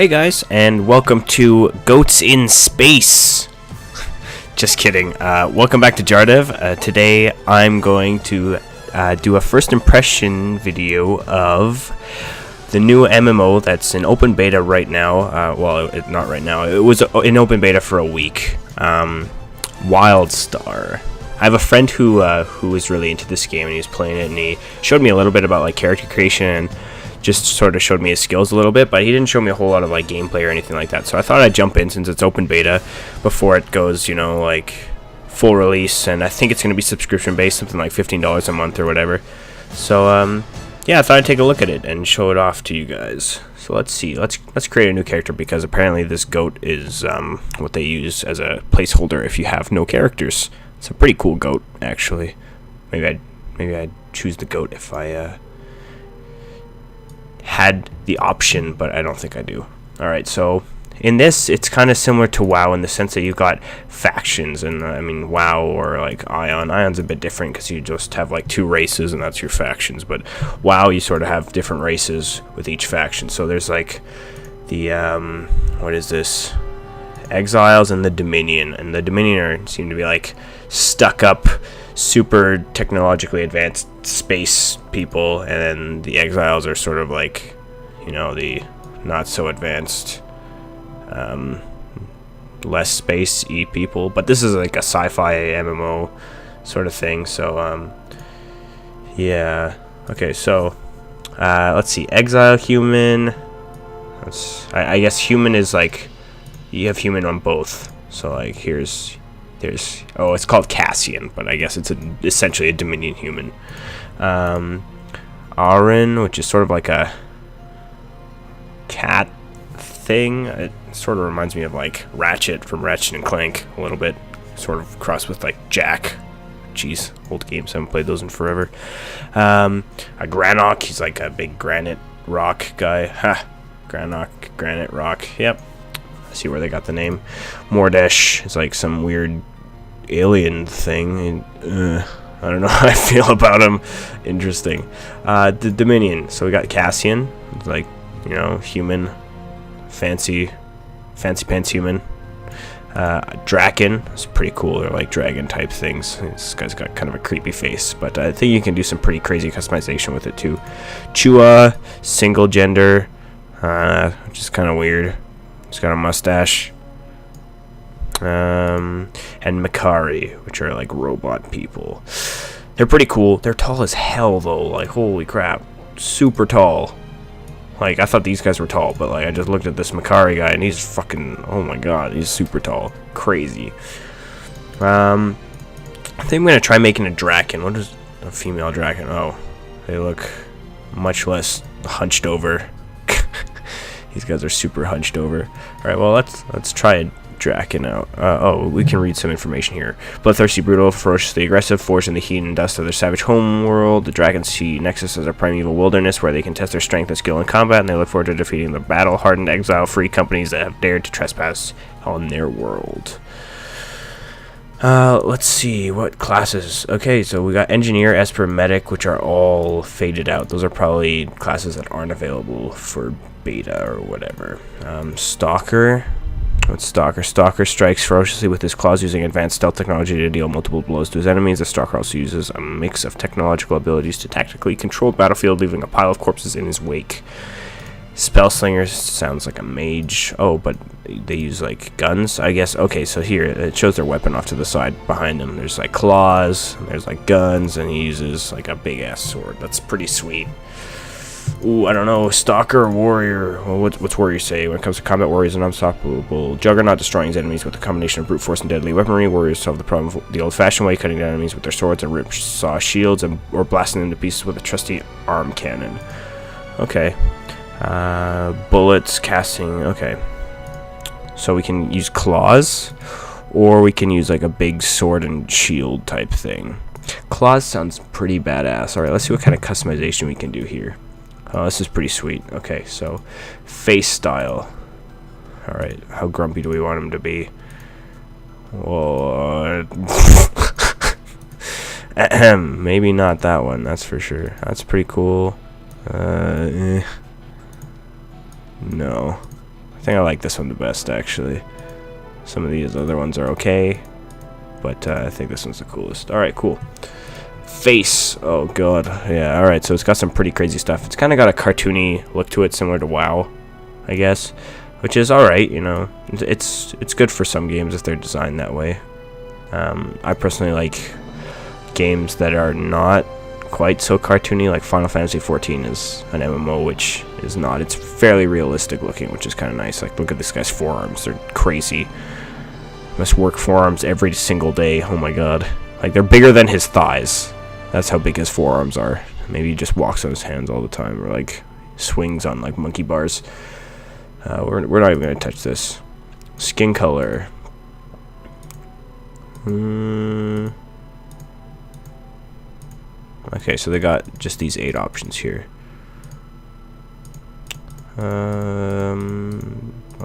Hey guys, and welcome to Goats in Space. Just kidding. Welcome back to JaRDev. Today I'm going to do a first impression video of the new MMO that's in open beta right now. Not right now. It was in open beta for a week. WildStar. I have a friend who is really into this game, and he's playing it, and he showed me a little bit about like character creation and just sort of showed me his skills a little bit, but he didn't show me a whole lot of like gameplay or anything like that. So I thought I'd jump in since it's open beta before it goes, you know, like full release, and I think it's going to be subscription based, something like $15 a month or whatever. So yeah, I thought I'd take a look at it and show it off to you guys. So let's see. Let's create a new character, because apparently this goat is what they use as a placeholder if you have no characters. It's a pretty cool goat, actually. Maybe I'd choose the goat if I had the option, but I don't think I do. Alright, so in this, it's kind of similar to WoW in the sense that you've got factions, and I mean WoW or like Ion's a bit different because you just have like two races and that's your factions, but WoW you sort of have different races with each faction. So there's like the what is this? Exiles and the Dominion, and the Dominion seem to be like stuck up, super technologically advanced space people, and then the Exiles are sort of like, you know, the not so advanced, less space-y people. But this is like a sci-fi MMO sort of thing, so yeah. Okay, so let's see. Exile, human. I guess human is like, you have human on both. So like there's it's called Cassian, but I guess it's essentially a Dominion human. Aaron, which is sort of like a cat thing. It sort of reminds me of like Ratchet from Ratchet and Clank a little bit, sort of crossed with like Jack. Jeez, old games, haven't played those in forever. A Granok, he's like a big granite rock guy. Ha, granite rock. Yep. I see where they got the name. Mordesh is like some weird alien thing. I don't know how I feel about him. Interesting. The Dominion. So we got Cassian, like, you know, human, fancy pants human. Draken. It's pretty cool. They're like dragon type things. This guy's got kind of a creepy face, but I think you can do some pretty crazy customization with it too. Chua, single gender, which is kind of weird. He's got a mustache. And Makari, which are like robot people. They're pretty cool. They're tall as hell though. Like, holy crap. Super tall. Like, I thought these guys were tall, but like I just looked at this Makari guy and he's fucking, oh my god, he's super tall. Crazy. I think I'm gonna try making a Draken. What is a female Draken? Oh, they look much less hunched over. These guys are super hunched over. Alright, well, let's try a Draken out. Oh, we can read some information here. Bloodthirsty, brutal, ferociously aggressive, forged in the heat and dust of their savage homeworld. The dragons see Nexus as a primeval wilderness where they can test their strength and skill in combat, and they look forward to defeating the battle-hardened, exile-free companies that have dared to trespass on their world. Let's see, what classes? Okay, so we got Engineer, Esper, Medic, which are all faded out. Those are probably classes that aren't available for beta or whatever. Stalker. What's Stalker? Stalker strikes ferociously with his claws, using advanced stealth technology to deal multiple blows to his enemies. The Stalker also uses a mix of technological abilities to tactically control the battlefield, leaving a pile of corpses in his wake. Spellslinger sounds like a mage. Oh, but they use like guns, I guess. Okay, so here it shows their weapon off to the side behind him. There's like claws, and there's like guns, and he uses like a big ass sword. That's pretty sweet. Ooh, I don't know, Stalker or Warrior. Well, what's Warrior say? When it comes to combat, Warrior is an unstoppable juggernaut, destroying his enemies with a combination of brute force and deadly weaponry. Warriors solve the problem the old-fashioned way, cutting down enemies with their swords and rip-saw shields, or blasting them to pieces with a trusty arm cannon. Okay. Bullets, casting, okay. So we can use claws, or we can use like a big sword and shield type thing. Claws sounds pretty badass. Alright, let's see what kind of customization we can do here. Oh, this is pretty sweet. Okay, so face style. Alright, how grumpy do we want him to be? Whoa. Maybe not that one, that's for sure. That's pretty cool. No. I think I like this one the best, actually. Some of these other ones are okay, but I think this one's the coolest. Alright, cool. Face. Oh, God. Yeah, alright, so it's got some pretty crazy stuff. It's kind of got a cartoony look to it, similar to WoW, I guess. Which is alright, you know. It's good for some games if they're designed that way. I personally like games that are not quite so cartoony, like Final Fantasy XIV is an MMO, which is not. It's fairly realistic looking, which is kind of nice. Like, look at this guy's forearms. They're crazy. Must work forearms every single day. Oh my god. Like, they're bigger than his thighs. That's how big his forearms are. Maybe he just walks on his hands all the time, or like swings on like monkey bars. We're not even going to touch this. Skin color. Okay, so they got just these 8 options here. I'll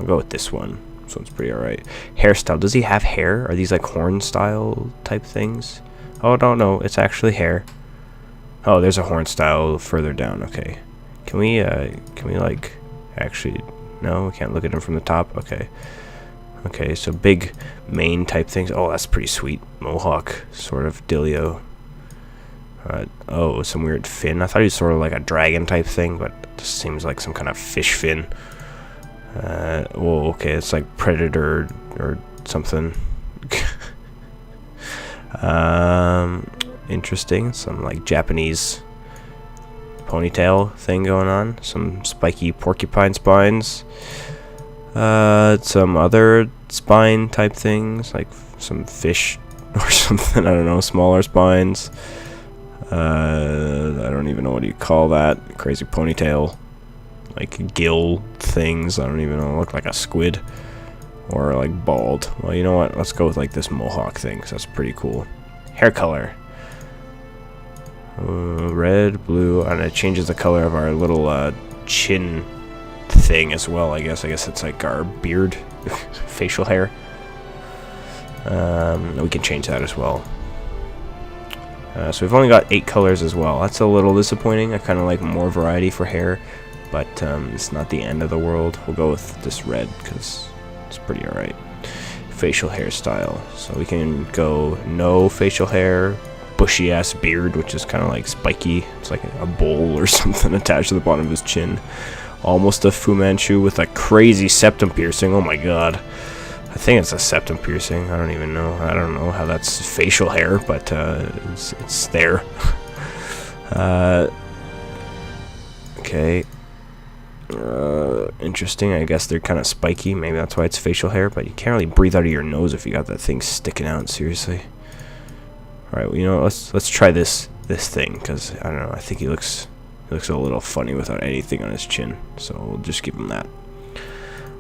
go with this one. This one's pretty alright. Hairstyle. Does he have hair? Are these like horn style type things? Oh, no, it's actually hair. Oh, there's a horn style further down. Okay. Can we like actually? No, we can't look at him from the top. Okay. Okay, so big mane type things. Oh, that's pretty sweet. Mohawk, sort of dealio. Oh, some weird fin. I thought he was sort of like a dragon type thing, but it just seems like some kind of fish fin. Oh, okay, it's like predator or something. Interesting. Some like Japanese ponytail thing going on. Some spiky porcupine spines. Some other spine type things, like some fish or something. I don't know. Smaller spines. I don't even know what you call that. Crazy ponytail, like gill things. I don't even know. Look like a squid, or like bald. Well, you know what? Let's go with like this mohawk thing, 'cause that's pretty cool. Hair color. Red, blue, and it changes the color of our little chin thing as well. I guess it's like our beard, facial hair. We can change that as well. So we've only got 8 colors as well. That's a little disappointing. I kind of like more variety for hair, but it's not the end of the world. We'll go with this red because it's pretty alright. Facial hairstyle. So we can go no facial hair, bushy ass beard, which is kind of like spiky. It's like a bowl or something attached to the bottom of his chin. Almost a Fu Manchu with a crazy septum piercing. Oh my god. I think it's a septum piercing. I don't even know. I don't know how that's facial hair, but it's there. Okay. Interesting. I guess they're kind of spiky. Maybe that's why it's facial hair, but you can't really breathe out of your nose if you got that thing sticking out. Seriously. All right. Well, you know, let's try this thing, because I don't know. I think he looks a little funny without anything on his chin. So we'll just give him that.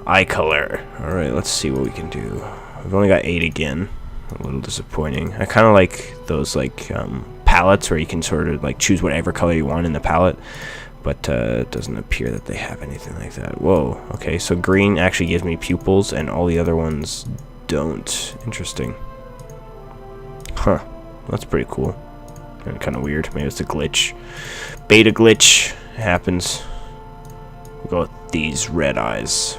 Eye color. Alright, let's see what we can do. We've only got 8 again. A little disappointing. I kind of like those like palettes where you can sort of like choose whatever color you want in the palette, but it doesn't appear that they have anything like that. Whoa. Okay, so green actually gives me pupils and all the other ones don't. Interesting. Huh. That's pretty cool. Kind of weird. Maybe it's a glitch. Beta glitch. It happens. We'll go with these red eyes.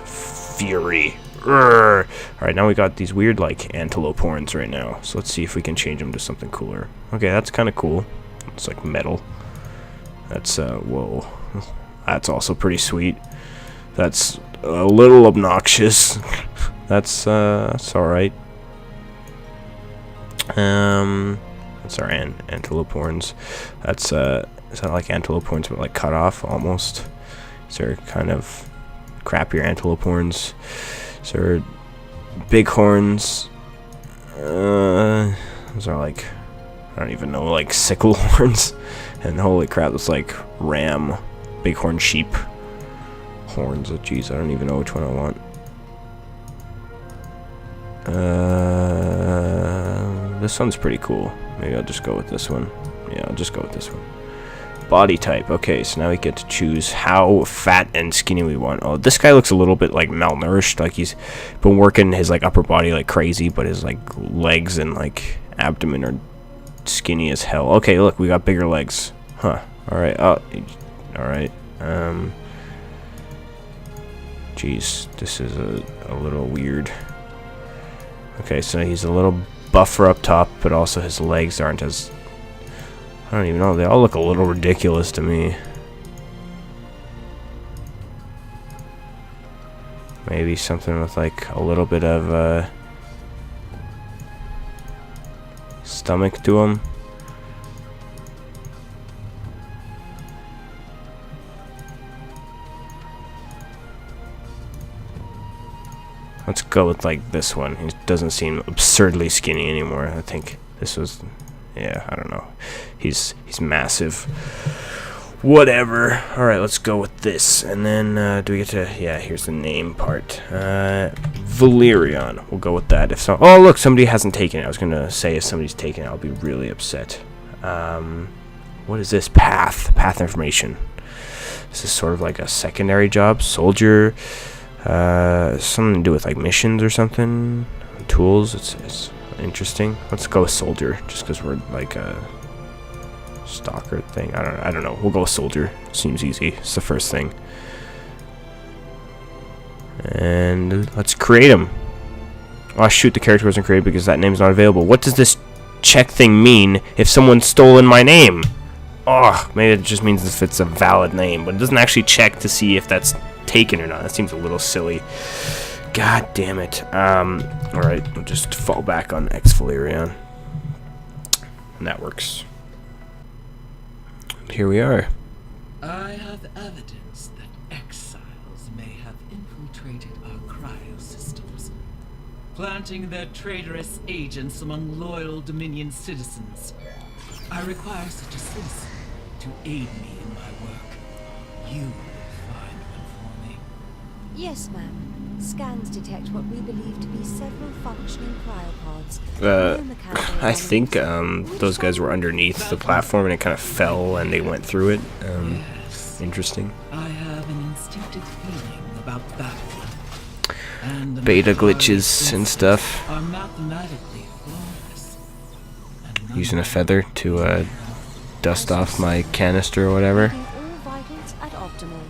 Fury. Alright, now we got these weird like antelope horns right now. So let's see if we can change them to something cooler. Okay, that's kind of cool. It's like metal. That's whoa. That's also pretty sweet. That's a little obnoxious. That's alright. That's our antelope horns. That's is that like antelope horns but like cut off almost? Is there kind of crappier antelope horns? Is there big horns? Those are like, I don't even know, like sickle horns. And holy crap, that's like ram, bighorn sheep horns. Oh jeez, I don't even know which one I want. This one's pretty cool. Maybe I'll just go with this one. Yeah, I'll just go with this one. Body type. Okay, so now we get to choose how fat and skinny we want. Oh, this guy looks a little bit like malnourished, like he's been working his like upper body like crazy, but his like legs and like abdomen are skinny as hell. Okay, look, we got bigger legs. Huh. All right. Oh, all right. Jeez, this is a little weird. Okay, so he's a little buffer up top, but also his legs aren't as... I don't even know, they all look a little ridiculous to me. Maybe something with like a little bit of stomach to him. Let's go with like this one. He doesn't seem absurdly skinny anymore. I think this was, yeah, I don't know. He's massive. Whatever. Alright, let's go with this. And then, do we get to... Yeah, here's the name part. Valerian. We'll go with that. If so... Oh, look, somebody hasn't taken it. I was going to say if somebody's taken it, I'll be really upset. What is this? Path. Path information. This is sort of like a secondary job. Soldier. Something to do with, like, missions or something. Tools. It's interesting. Let's go with soldier, just because we're, like, stalker thing. I don't know. We'll go with soldier. Seems easy. It's the first thing. And let's create him. Oh shoot, the character wasn't created because that name's not available. What does this check thing mean if someone's stolen my name? Oh, maybe it just means if it's a valid name, but it doesn't actually check to see if that's taken or not. That seems a little silly. God damn it. Alright, we'll just fall back on Valerian. And that works. Here we are. I have evidence that exiles may have infiltrated our cryosystems, planting their traitorous agents among loyal Dominion citizens. I require such a citizen to aid me in my work. You will find one for me. Yes, ma'am. Scans detect what we believe to be several functioning cryopods. I think those guys were underneath the platform and it kind of fell and they went through it. Yes. Interesting. I have an instinctive feeling about that one. And Beta glitches and stuff. are mathematically flawless. Using a feather to dust off my canister or whatever. Keeping all vitals at optimal.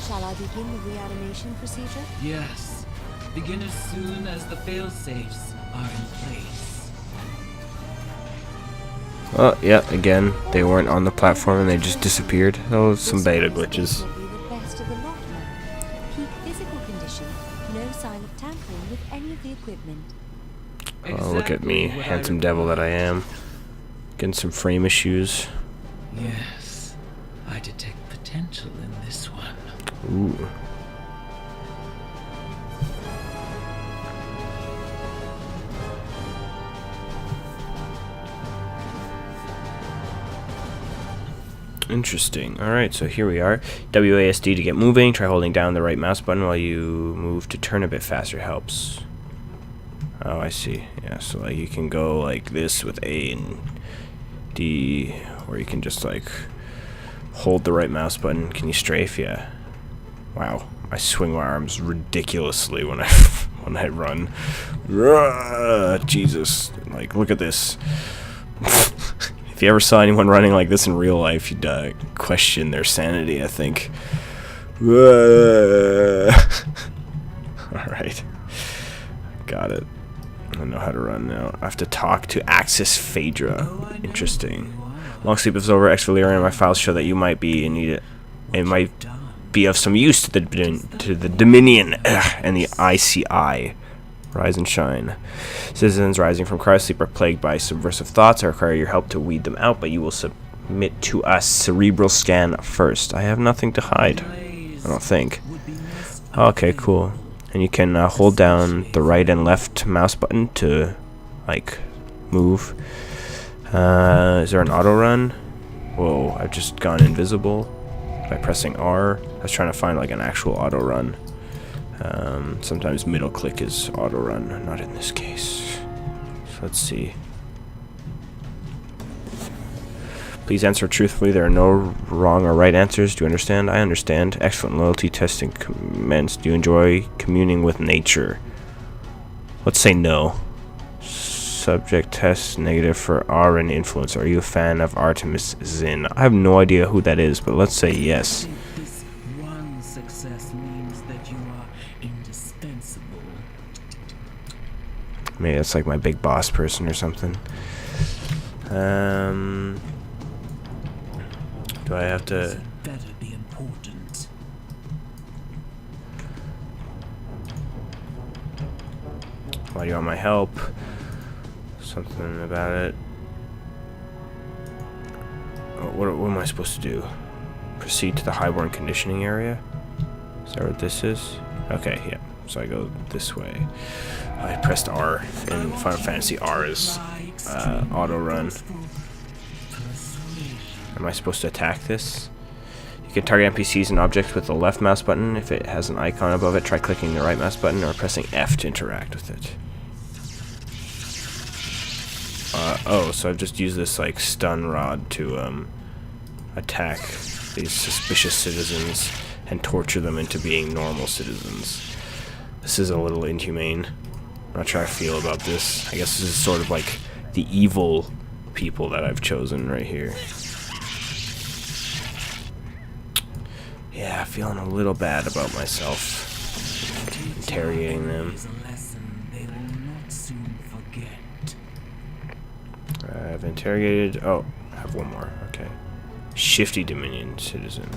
Shall I begin the reanimation procedure? Yes. Begin as soon as the fail-safes are in place. Oh, yeah, again, they weren't on the platform and they just disappeared. Oh, some beta glitches. Will be the best of the lot, ma'am. Peak physical condition. No sign of tampering with any of the equipment. Oh, look at me, handsome devil that I am. Getting some frame issues. Yes, I detect potential in this one. Ooh. Interesting. Alright, so here we are. WASD to get moving. Try holding down the right mouse button while you move to turn a bit faster helps. Oh, I see. Yeah, so like you can go like this with A and D, or you can just like hold the right mouse button. Can you strafe? Yeah. Wow. I swing my arms ridiculously when I run. Jesus. Like, look at this. If you ever saw anyone running like this in real life, you'd question their sanity, I think. Alright. Got it. I know how to run now. I have to talk to Axis Phaedra. Interesting. Long sleep is over. Valerian and my files show that you might be in need. It might be of some use to the Dominion and the ICI. Rise and shine. Citizens rising from cryosleep are plagued by subversive thoughts. I require your help to weed them out, but you will submit to us. Cerebral scan first. I have nothing to hide. I don't think. Okay, cool. And you can hold down the right and left mouse button to, like, move. Is there an auto run? Whoa, I've just gone invisible by pressing R. I was trying to find, like, an actual auto run. Sometimes middle click is auto run, not in this case. So let's see. Please answer truthfully. There are no wrong or right answers. Do you understand? I understand. Excellent. Loyalty testing commenced. Do you enjoy communing with nature? Let's say no. Subject test negative for R and influence. Are you a fan of Artemis Zinn? I have no idea who that is, but let's say yes. This one success means that you are sensible. Maybe that's like my big boss person or something. Do I have to... It better be important. Why do you want my help? Something about it. Oh, what am I supposed to do? Proceed to the highborn conditioning area? Is that what this is? Okay, yeah. So I go this way. I pressed R in Final Fantasy. R is auto run. Am I supposed to attack this? You can target NPCs and objects with the left mouse button. If it has an icon above it, try clicking the right mouse button or pressing F to interact with it. Oh, so I've just used this like stun rod to attack these suspicious citizens and torture them into being normal citizens. This is a little inhumane. I'm not sure how I feel about this. I guess this is sort of like the evil people that I've chosen right here. Yeah, feeling a little bad about myself. Interrogating them. I've interrogated... Oh, I have one more. Okay. Shifty Dominion citizen.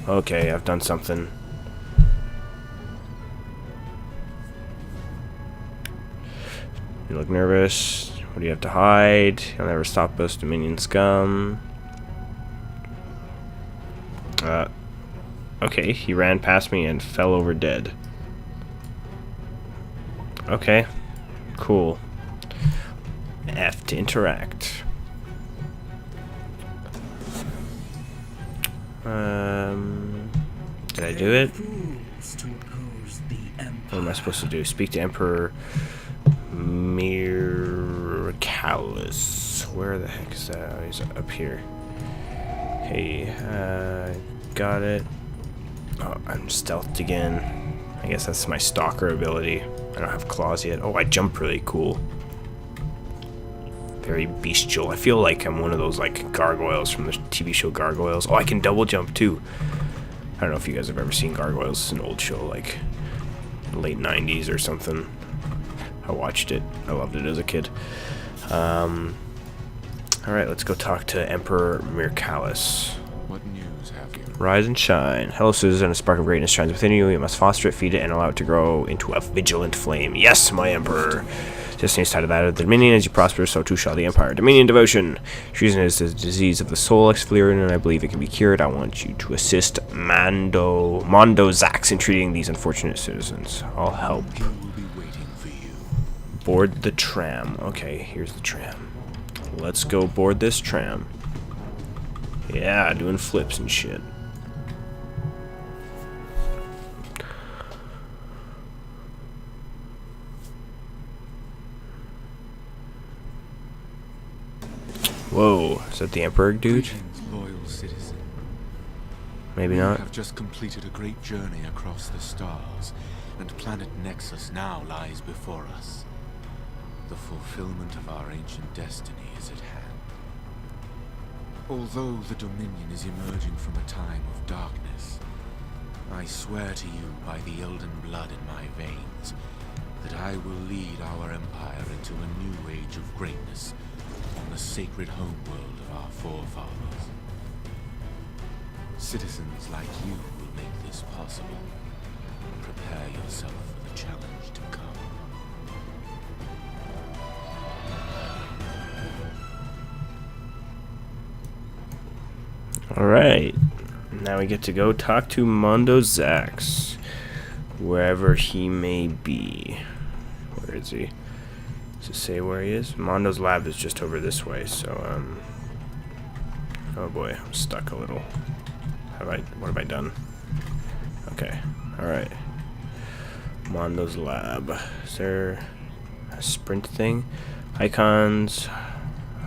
Okay, I've done something. You look nervous. What do you have to hide? You'll never stop us, Dominion scum. Okay, he ran past me and fell over dead. Okay, cool. F to interact. Did I do it? What am I supposed to do? Speak to Emperor Mirkalis. Where the heck is that? Oh, he's up here. Hey, got it. Oh, I'm stealthed again. I guess that's my stalker ability. I don't have claws yet. Oh, I jump really cool. Very bestial. I feel like I'm one of those like gargoyles from the TV show Gargoyles. Oh, I can double jump too. I don't know if you guys have ever seen Gargoyles. It's an old show, like late 90s or something. I watched it. I loved it as a kid. Alright, let's go talk to Emperor Mirkalis. What news have you? Rise and shine. Hello, citizen. A spark of greatness shines within you. You must foster it, feed it, and allow it to grow into a vigilant flame. Yes, my Emperor. Destiny is tied to that of the Dominion. As you prosper, so too shall the Empire. Dominion devotion. Treason is the disease of the soul, Exfoliated, and I believe it can be cured. I want you to assist Mondo Zax in treating these unfortunate citizens. I'll help. He will be waiting for you. Board the tram. Okay, here's the tram. Let's go board this tram. Yeah, doing flips and shit. Whoa, is that the Emperor dude? Greetings, loyal citizen. Maybe We not. have just completed a great journey across the stars, and planet Nexus now lies before us. The fulfillment of our ancient destiny is at hand. Although the Dominion is emerging from a time of darkness, I swear to you by the Elden blood in my veins that I will lead our empire into a new age of greatness on the sacred homeworld of our forefathers. Citizens like you will make this possible. Prepare yourself for the challenge to come. Alright. Now we get to go talk to Mondo Zax. Wherever he may be. Where is he? Does it say where he is? Mondo's lab is just over this way, so, oh boy, I'm stuck a little. What have I done? Okay, alright. Mondo's lab. Is there a sprint thing? Icons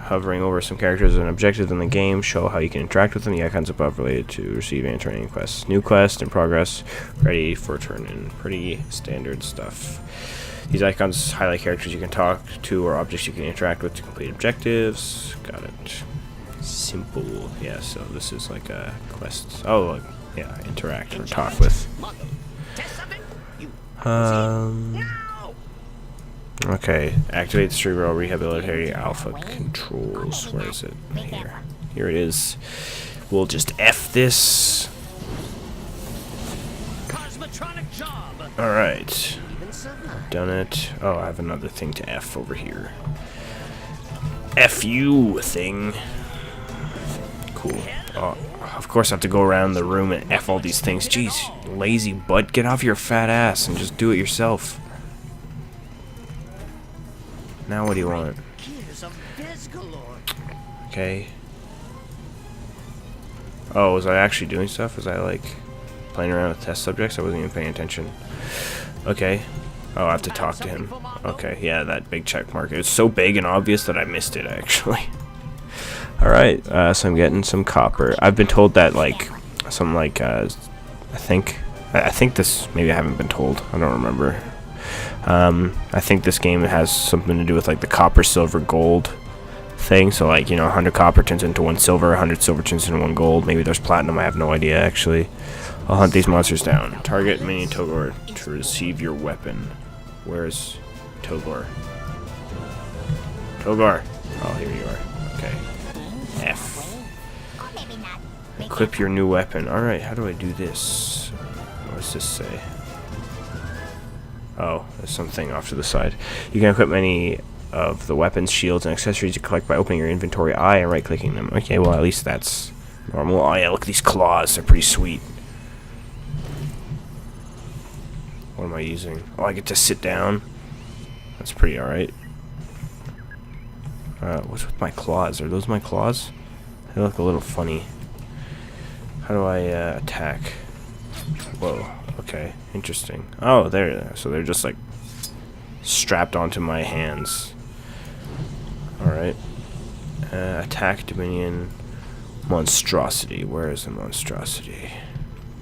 hovering over some characters and objectives in the game show how you can interact with them. The icons above related to receiving and turning quests. New quest in progress, ready for turn in. Pretty standard stuff. These icons highlight characters you can talk to or objects you can interact with to complete objectives. Got it. Simple. Yeah, so this is like a quest. Oh, look. Yeah, interact or talk with. Okay, activate the cerebral rehabilitating alpha controls. Where is it? Here. Here it is. We'll just F this. Alright. I've done it. Oh, I have another thing to F over here. F you thing. Cool. Oh, of course I have to go around the room and F all these things. Jeez, lazy butt. Get off your fat ass and just do it yourself. Now what do you want? Okay. Oh, was I actually doing stuff? Was I like playing around with test subjects? I wasn't even paying attention. Okay. Oh, I have to talk to him. Okay, yeah, that big check mark. It was so big and obvious that I missed it, actually. Alright, so I'm getting some copper. I've been told that, like, some, like, I think this, maybe I haven't been told. I don't remember. I think this game has something to do with, like, the copper, silver, gold thing. So, like, you know, 100 copper turns into 1 silver, 100 silver turns into 1 gold. Maybe there's platinum. I have no idea, actually. I'll hunt these monsters down. Target minion Togor to receive your weapon. Where's Togor? Togor! Oh, here you are. Okay. F. Equip your new weapon. Alright, how do I do this? What does this say? Oh, there's something off to the side. You can equip many of the weapons, shields, and accessories you collect by opening your inventory eye and right-clicking them. Okay, well, at least that's normal. Oh, yeah, look at these claws. They're pretty sweet. What am I using? Oh, I get to sit down. That's pretty alright. What's with my claws? Are those my claws? They look a little funny. How do I attack? Whoa. Okay. Interesting. Oh, there. So they're just like strapped onto my hands. Alright. Attack Dominion Monstrosity. Where is the monstrosity?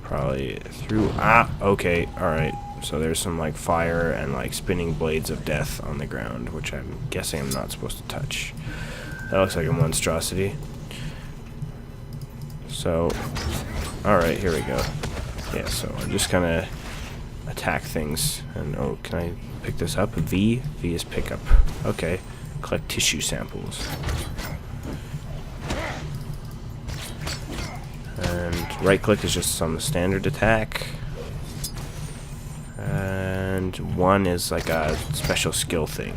Probably through. Ah! Okay. Alright. So there's some like fire and like spinning blades of death on the ground, which I'm guessing I'm not supposed to touch. That looks like a monstrosity. So, alright, here we go. Yeah, so I'm just gonna attack things. And oh, can I pick this up? V? V is pickup. Okay. Collect tissue samples. And right click is just some standard attack. And one is like a special skill thing.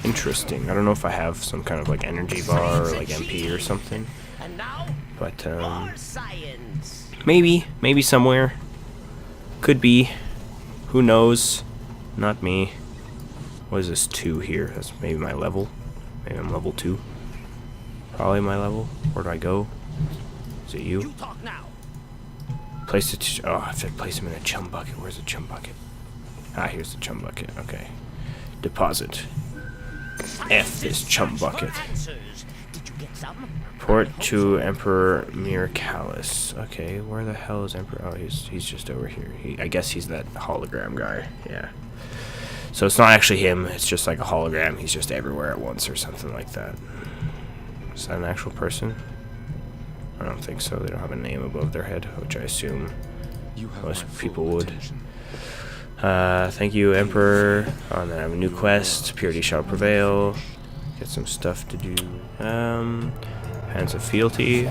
Interesting. I don't know if I have some kind of like energy bar or like MP or something. But maybe somewhere. Could be. Who knows? Not me. What is this 2 here? That's maybe my level. Maybe I'm level 2. Probably my level. Where do I go? Is it you? Place it. Oh, I have to place him in a chum bucket. Where's the chum bucket? Ah, here's the chum bucket. Okay. Deposit. F this chum bucket. Report to Emperor Miracallus. Okay, where the hell is Emperor? Oh, he's just over here. I guess he's that hologram guy. Yeah. So it's not actually him. It's just like a hologram. He's just everywhere at once or something like that. Is that an actual person? I don't think so. They don't have a name above their head, which I assume most people would. Thank you, Emperor. Oh, and then I have a new quest. Purity shall prevail. Get some stuff to do. Hands of fealty.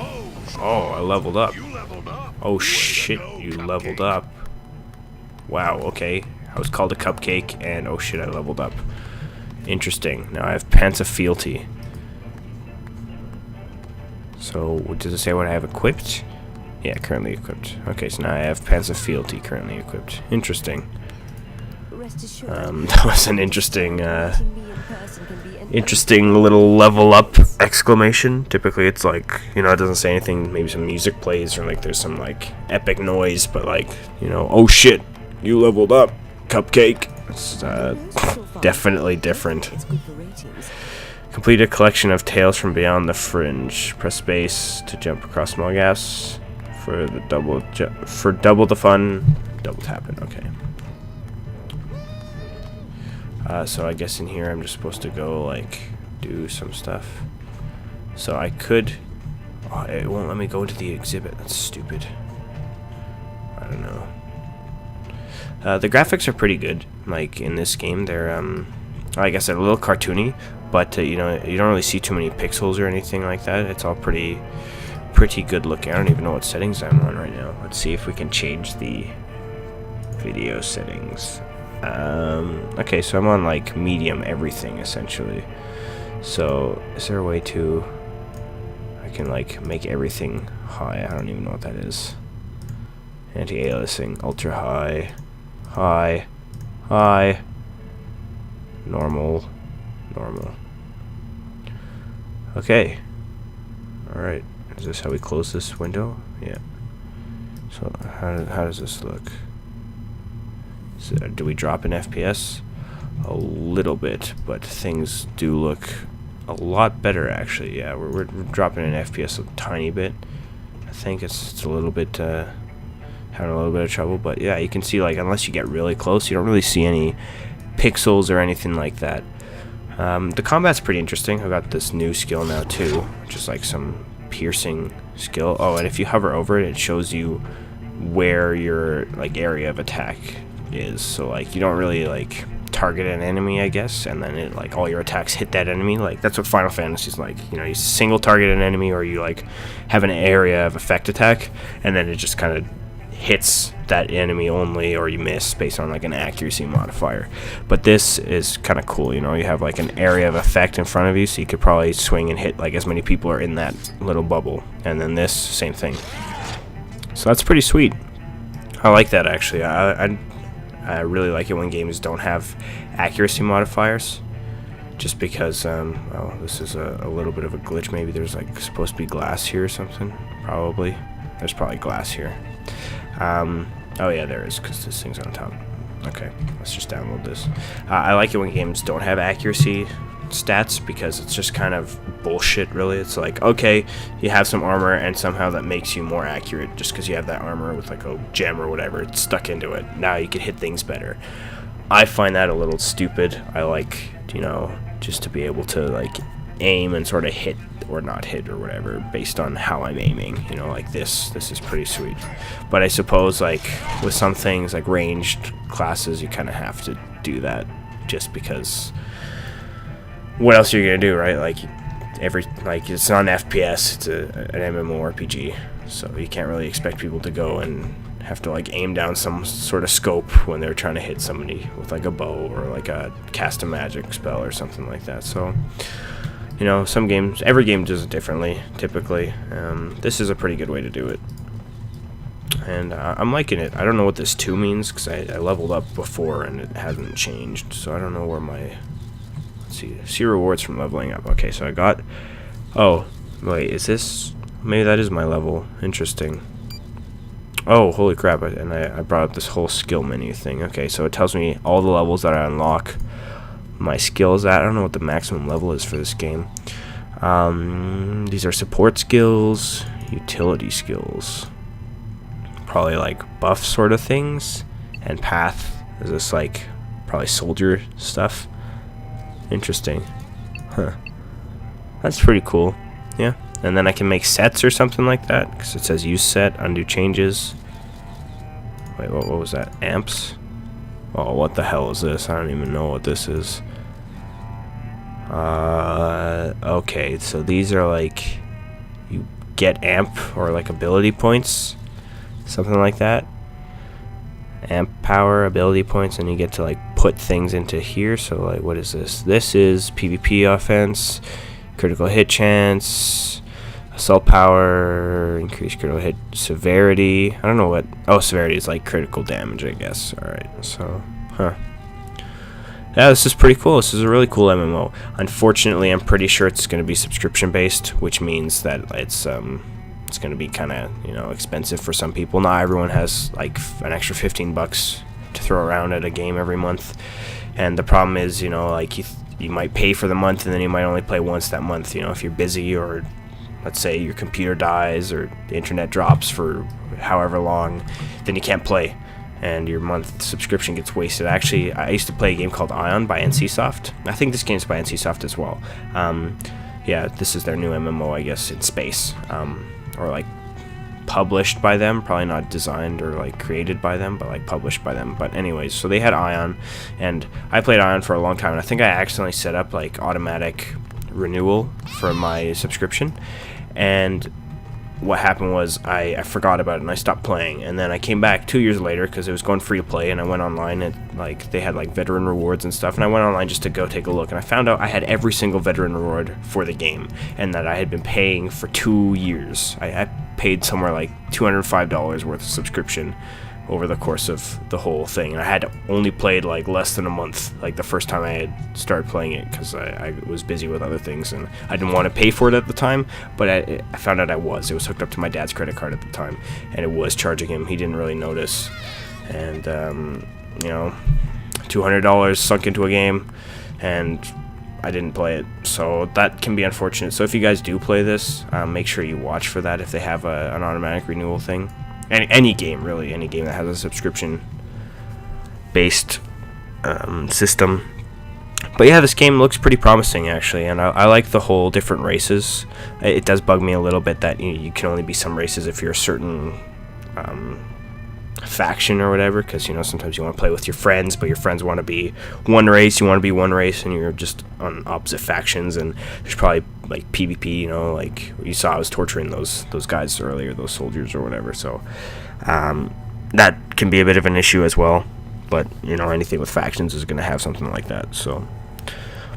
Oh, I leveled up. Oh shit, you leveled up. Wow, okay. I was called a cupcake, and oh shit, I leveled up. Interesting. Now I have Pants of Fealty. So, does it say what I have equipped? Yeah, currently equipped. Okay, so now I have Pants of Fealty currently equipped. Interesting. That was an interesting, interesting little level up exclamation. Typically it's like, you know, it doesn't say anything. Maybe some music plays or like there's some like epic noise, but like, you know, oh shit, you leveled up, cupcake. It's definitely different. Complete a collection of tales from beyond the fringe. Press space to jump across small gaps for the double the fun. Double tap it. Okay. So I guess in here I'm just supposed to go like do some stuff. So I could. Oh, it won't let me go to the exhibit. That's stupid. I don't know. The graphics are pretty good. Like in this game, they're like I said, a little cartoony, but you know, you don't really see too many pixels or anything like that. It's all pretty good looking. I don't even know what settings I'm on right now. Let's see if we can change the video settings. Okay, so I'm on like medium everything essentially. So is there a way to I can like make everything high? I don't even know what that is. Anti-aliasing, ultra high, high, normal. Okay. Alright. Is this how we close this window? Yeah. So how does this look? So, do we drop in FPS? A little bit, but things do look a lot better actually. Yeah, we're dropping in FPS a tiny bit. I think it's a little bit having a little bit of trouble, but yeah, you can see like unless you get really close, you don't really see any pixels or anything like that. The combat's pretty interesting. I've got this new skill now too, which is like some piercing skill. Oh, and if you hover over it, it shows you where your like area of attack is. So like you don't really like target an enemy, I guess, and then it like all your attacks hit that enemy. Like that's what Final Fantasy's like. You know, you single target an enemy, or you like have an area of effect attack, and then it just kind of hits that enemy only, or you miss based on like an accuracy modifier. But this is kind of cool, you know, you have like an area of effect in front of you, so you could probably swing and hit like as many people are in that little bubble. And then this, same thing. So that's pretty sweet. I like that actually. I really like it when games don't have accuracy modifiers, just because oh, this is a little bit of a glitch. Maybe there's like supposed to be glass here or something. Probably there's probably glass here. Oh yeah, there is, because this thing's on top. Okay, let's just download this. I like it when games don't have accuracy stats, because it's just kind of bullshit, really. It's like, okay, you have some armor, and somehow that makes you more accurate just because you have that armor with like a gem or whatever, it's stuck into it. Now you can hit things better. I find that a little stupid. I like, you know, just to be able to like aim and sort of hit or not hit or whatever based on how I'm aiming, you know, like this is pretty sweet. But I suppose like with some things like ranged classes, you kind of have to do that, just because what else are you gonna do, right? Like it's not an FPS, it's an MMORPG, so you can't really expect people to go and have to like aim down some sort of scope when they're trying to hit somebody with like a bow or like a cast a magic spell or something like that. So you know, some games, every game does it differently, typically. This is a pretty good way to do it. And I'm liking it. I don't know what this 2 means, because I leveled up before and it hasn't changed. So I don't know where my... Let's see rewards from leveling up. Okay, so I got... Oh, wait, is this... Maybe that is my level. Interesting. Oh, holy crap. And I brought up this whole skill menu thing. Okay, so it tells me all the levels that I unlock. My skills at. I don't know what the maximum level is for this game. These are support skills, utility skills, probably like buff sort of things, and path. Is this like probably soldier stuff? Interesting. Huh. That's pretty cool. Yeah. And then I can make sets or something like that, because it says use set, undo changes. Wait, what was that? Amps? Oh, what the hell is this? I don't even know what this is. Okay, so these are like, you get amp or like ability points, something like that. Amp power, ability points, and you get to like put things into here. So like, what is this? This is PvP offense, critical hit chance, assault power, increased critical hit severity. I don't know what... Oh, severity is like critical damage, I guess. Alright, so... Huh. Yeah, this is pretty cool. This is a really cool MMO. Unfortunately, I'm pretty sure it's going to be subscription-based, which means that it's going to be kind of, you know, expensive for some people. Not everyone has, like, an extra $15 to throw around at a game every month. And the problem is, you know, like, you might pay for the month, and then you might only play once that month, you know, if you're busy, or... Let's say your computer dies or the internet drops for however long, then you can't play, and your month subscription gets wasted. Actually, I used to play a game called Ion by NCSoft. I think this game's by NCSoft as well. Yeah, this is their new MMO, I guess, in space, or like published by them, probably not designed or like created by them, but like published by them. But anyways, so they had Ion, and I played Ion for a long time, and I think I accidentally set up like automatic renewal for my subscription, and what happened was I forgot about it and I stopped playing, and then I came back 2 years later because it was going free to play, and I went online and like they had like veteran rewards and stuff, and I went online just to go take a look, and I found out I had every single veteran reward for the game, and that I had been paying for 2 years. I paid somewhere like $205 worth of subscription over the course of the whole thing, and I had only played like less than a month, like the first time I had started playing it, because I was busy with other things and I didn't want to pay for it at the time, but I found out it was hooked up to my dad's credit card at the time, and it was charging him. He didn't really notice, and you know, $200 sunk into a game, and I didn't play it, so that can be unfortunate. So if you guys do play this, make sure you watch for that if they have an automatic renewal thing. Any game, really, any game that has a subscription-based system. But yeah, this game looks pretty promising, actually, and I like the whole different races. It does bug me a little bit that you can only be some races if you're a certain faction or whatever, because, you know, sometimes you want to play with your friends, but your friends want to be one race, you want to be one race, and you're just on opposite factions, and there's probably like PvP, you know, like you saw I was torturing those guys earlier, those soldiers or whatever, so that can be a bit of an issue as well. But, you know, anything with factions is going to have something like that, so.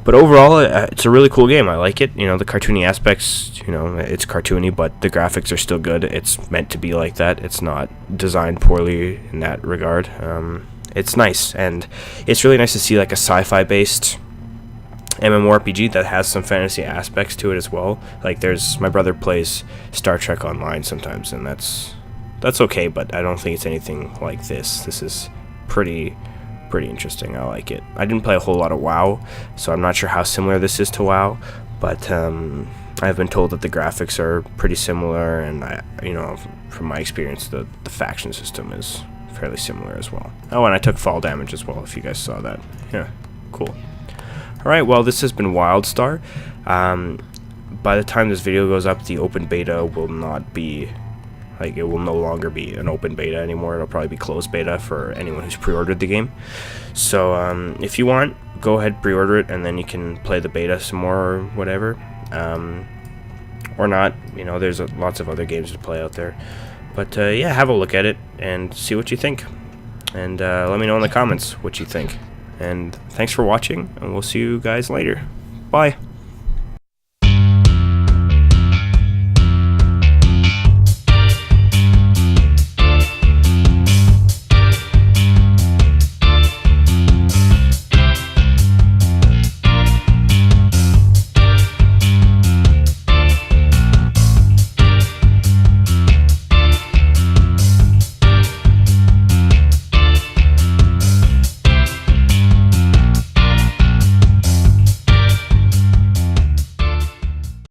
But overall, it's a really cool game. I like it. You know, the cartoony aspects, you know, it's cartoony, but the graphics are still good. It's meant to be like that. It's not designed poorly in that regard. It's nice, and it's really nice to see like a sci-fi-based MMORPG that has some fantasy aspects to it as well. Like my brother plays Star Trek Online sometimes, and that's okay, but I don't think it's anything like this. This is pretty interesting. I like it. I didn't play a whole lot of WoW, so I'm not sure how similar this is to WoW, but I've been told that the graphics are pretty similar, and you know, from my experience, the faction system is fairly similar as well. Oh, and I took fall damage as well, if you guys saw that. Yeah, cool. Alright, well, this has been WildStar. By the time this video goes up, the open beta will not be, like, it will no longer be an open beta anymore. It'll probably be closed beta for anyone who's pre-ordered the game. So if you want, go ahead, pre-order it, and then you can play the beta some more or whatever. Or not, you know, there's lots of other games to play out there. But yeah, have a look at it and see what you think. And let me know in the comments what you think. And thanks for watching, and we'll see you guys later. Bye.